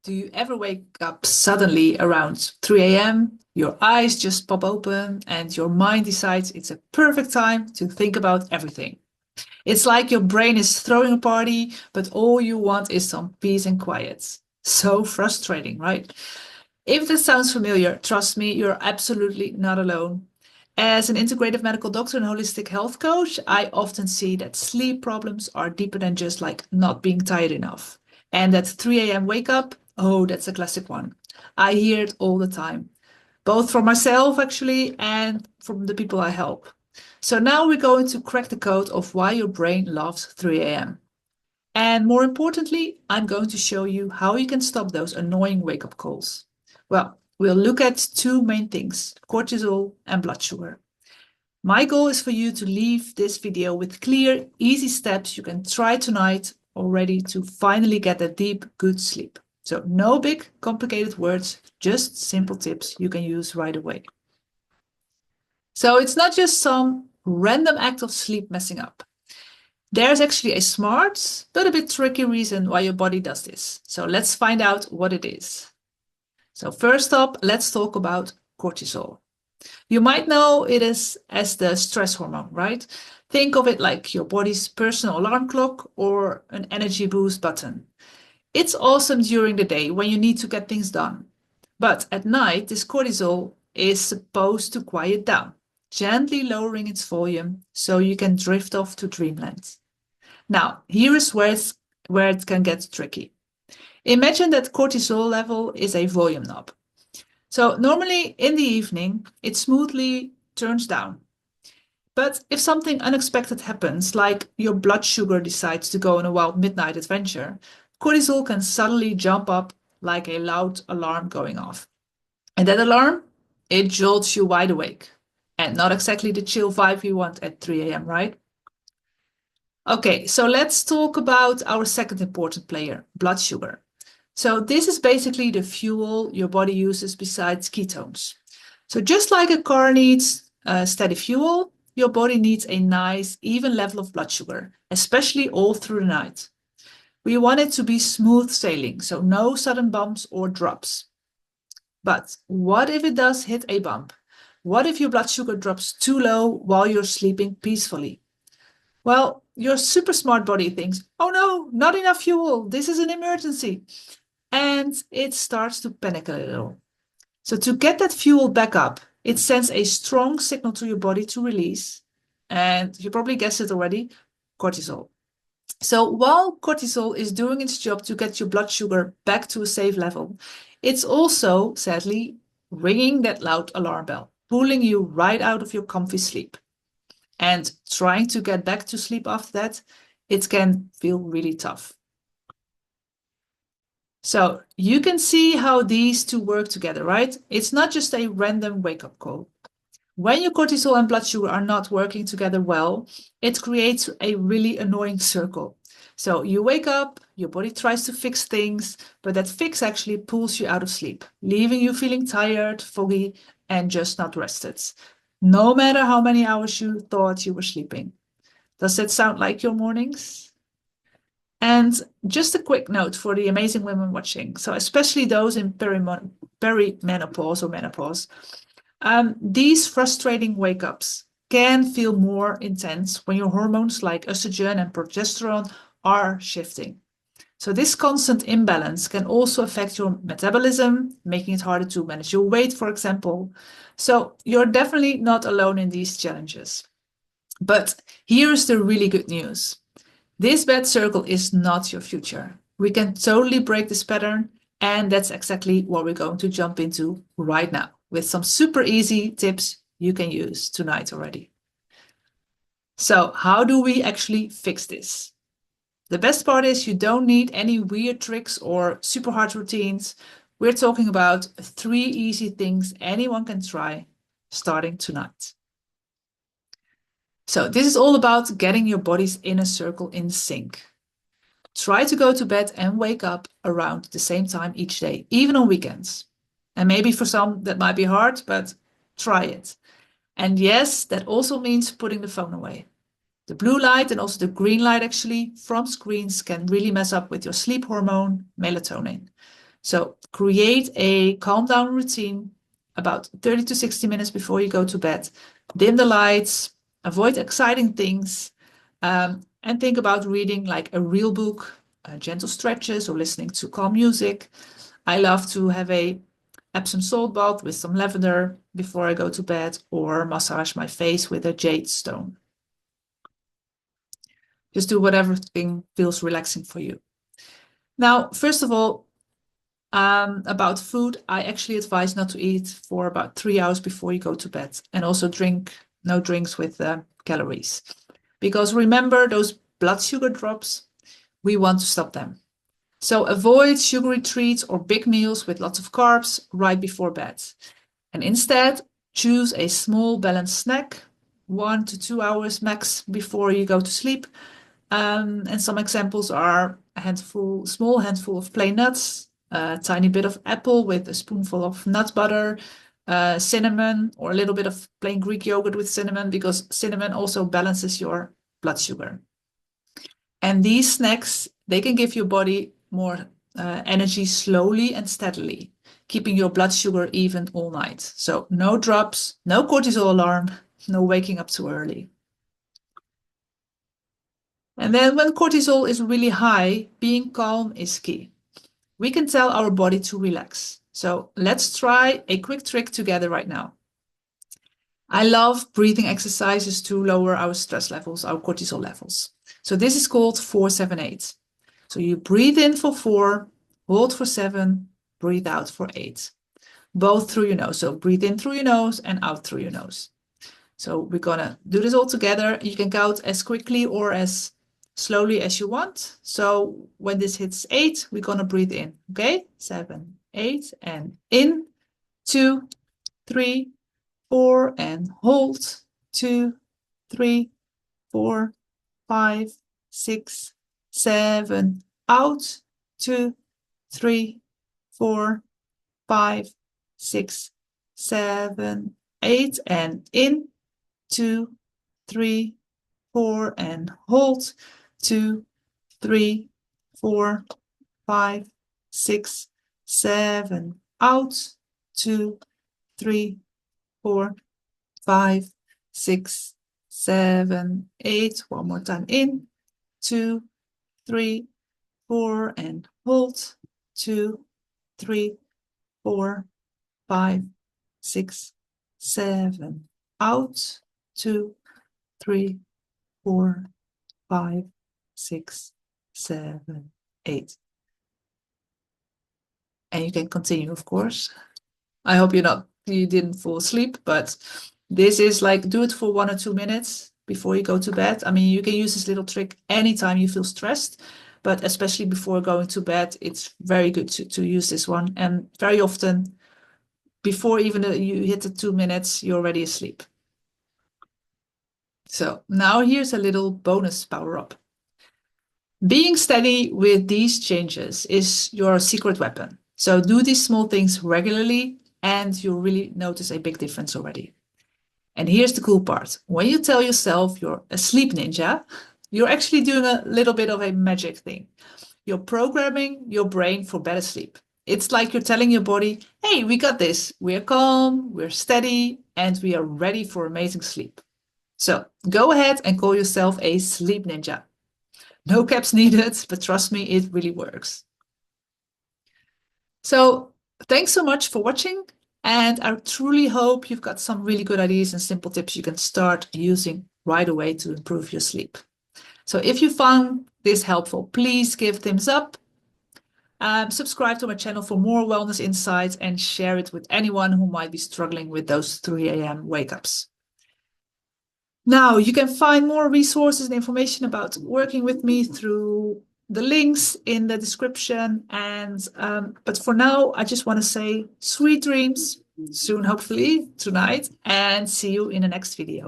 Do you ever wake up suddenly around 3 a.m.? Your eyes just pop open and your mind decides it's a perfect time to think about everything. It's like your brain is throwing a party, but all you want is some peace and quiet. So frustrating, right? If this sounds familiar, trust me, you're absolutely not alone. As an integrative medical doctor and holistic health coach, I often see that sleep problems are deeper than just like not being tired enough. And that 3 a.m. wake up, oh, that's a classic one. I hear it all the time, both from myself actually and from the people I help. So now we're going to crack the code of why your brain loves 3 a.m. And more importantly, I'm going to show you how you can stop those annoying wake up calls. Well, we'll look at two main things, cortisol and blood sugar. My goal is for you to leave this video with clear, easy steps you can try tonight already to finally get a deep, good sleep. So no big, complicated words, just simple tips you can use right away. So it's not just some random act of sleep messing up. There's actually a smart but a bit tricky reason why your body does this. So let's find out what it is. So first up, let's talk about cortisol. You might know it as the stress hormone, right? Think of it like your body's personal alarm clock or an energy boost button. It's awesome during the day when you need to get things done. But at night, this cortisol is supposed to quiet down, gently lowering its volume so you can drift off to dreamland. Now, here is where it can get tricky. Imagine that cortisol level is a volume knob. So normally in the evening, it smoothly turns down. But if something unexpected happens, like your blood sugar decides to go on a wild midnight adventure, cortisol can suddenly jump up like a loud alarm going off. And that alarm, it jolts you wide awake. And not exactly the chill vibe you want at 3 a.m., right? Okay, so let's talk about our second important player, blood sugar. So this is basically the fuel your body uses besides ketones. So just like a car needs steady fuel, your body needs a nice, even level of blood sugar, especially all through the night. We want it to be smooth sailing, so no sudden bumps or drops. But what if it does hit a bump? What if your blood sugar drops too low while you're sleeping peacefully? Well, your super smart body thinks, oh no, not enough fuel, this is an emergency. And it starts to panic a little. So to get that fuel back up, it sends a strong signal to your body to release. And you probably guessed it already, cortisol. So while cortisol is doing its job to get your blood sugar back to a safe level, it's also, sadly, ringing that loud alarm bell, pulling you right out of your comfy sleep. And trying to get back to sleep after that, it can feel really tough. So you can see how these two work together, right? It's not just a random wake-up call. When your cortisol and blood sugar are not working together well, it creates a really annoying circle. So you wake up, your body tries to fix things, but that fix actually pulls you out of sleep, leaving you feeling tired, foggy, and just not rested, no matter how many hours you thought you were sleeping. Does that sound like your mornings? And just a quick note for the amazing women watching, so especially those in perimenopause or menopause, these frustrating wake-ups can feel more intense when your hormones like estrogen and progesterone are shifting. So this constant imbalance can also affect your metabolism, making it harder to manage your weight, for example. So you're definitely not alone in these challenges. But here's the really good news. This bad circle is not your future. We can totally break this pattern, and that's exactly what we're going to jump into right now with some super easy tips you can use tonight already. So how do we actually fix this? The best part is you don't need any weird tricks or super hard routines. We're talking about 3 easy things anyone can try starting tonight. So this is all about getting your body's inner circle in sync. Try to go to bed and wake up around the same time each day, even on weekends. And maybe for some that might be hard, but try it. And yes, that also means putting the phone away. The blue light and also the green light actually from screens can really mess up with your sleep hormone, melatonin. So create a calm down routine about 30 to 60 minutes before you go to bed. Dim the lights, avoid exciting things, and think about reading like a real book, gentle stretches, or listening to calm music. I love to have a Epsom salt bath with some lavender before I go to bed, or massage my face with a jade stone. Just do whatever thing feels relaxing for you. Now, first of all, about food, I actually advise not to eat for about 3 hours before you go to bed, and also no drinks with calories. Because remember those blood sugar drops, we want to stop them. So avoid sugary treats or big meals with lots of carbs right before bed. And instead, choose a small balanced snack, 1 to 2 hours max before you go to sleep. And some examples are small handful of plain nuts, a tiny bit of apple with a spoonful of nut butter, cinnamon, or a little bit of plain Greek yogurt with cinnamon, because cinnamon also balances your blood sugar. And these snacks, they can give your body more energy slowly and steadily, keeping your blood sugar even all night. So no drops, no cortisol alarm, no waking up too early. And then when cortisol is really high, being calm is key. We can tell our body to relax. So let's try a quick trick together right now. I love breathing exercises to lower our stress levels, our cortisol levels. So this is called 4-7-8. So you breathe in for 4, hold for 7, breathe out for 8. Both through your nose. So breathe in through your nose and out through your nose. So we're gonna do this all together. You can count as quickly or as slowly as you want. So when this hits 8, we're gonna breathe in. Okay, 7, 8, and in, 2, 3, 4, and hold, 2, 3, 4, 5, 6, 7, out, 2, 3, 4, 5, 6, 7, 8, and in, 2, 3, 4, and hold, 2, 3, 4, 5, 6, 7, out, 2, 3, 4, 5, 6, 7, 8. One more time in, 2, 3, 4, and hold, 2, 3, 4, 5, 6, 7, out, 2, 3, 4, 5, 6, 7, 8. And you can continue, of course. I hope you didn't fall asleep, but this is like, do it for 1 or 2 minutes before you go to bed. I mean, you can use this little trick anytime you feel stressed, but especially before going to bed, it's very good to use this one. And very often, before even you hit the 2 minutes, you're already asleep. So now here's a little bonus power up. Being steady with these changes is your secret weapon. So do these small things regularly and you'll really notice a big difference already. And here's the cool part. When you tell yourself you're a sleep ninja, you're actually doing a little bit of a magic thing. You're programming your brain for better sleep. It's like you're telling your body, hey, we got this. We're calm, we're steady, and we are ready for amazing sleep. So go ahead and call yourself a sleep ninja. No caps needed, but trust me, it really works. So thanks so much for watching. And I truly hope you've got some really good ideas and simple tips you can start using right away to improve your sleep. So if you found this helpful, please give thumbs up. Subscribe to my channel for more wellness insights and share it with anyone who might be struggling with those 3 a.m. wake-ups. Now, you can find more resources and information about working with me through the links in the description. But for now, I just want to say sweet dreams soon, hopefully tonight, and see you in the next video.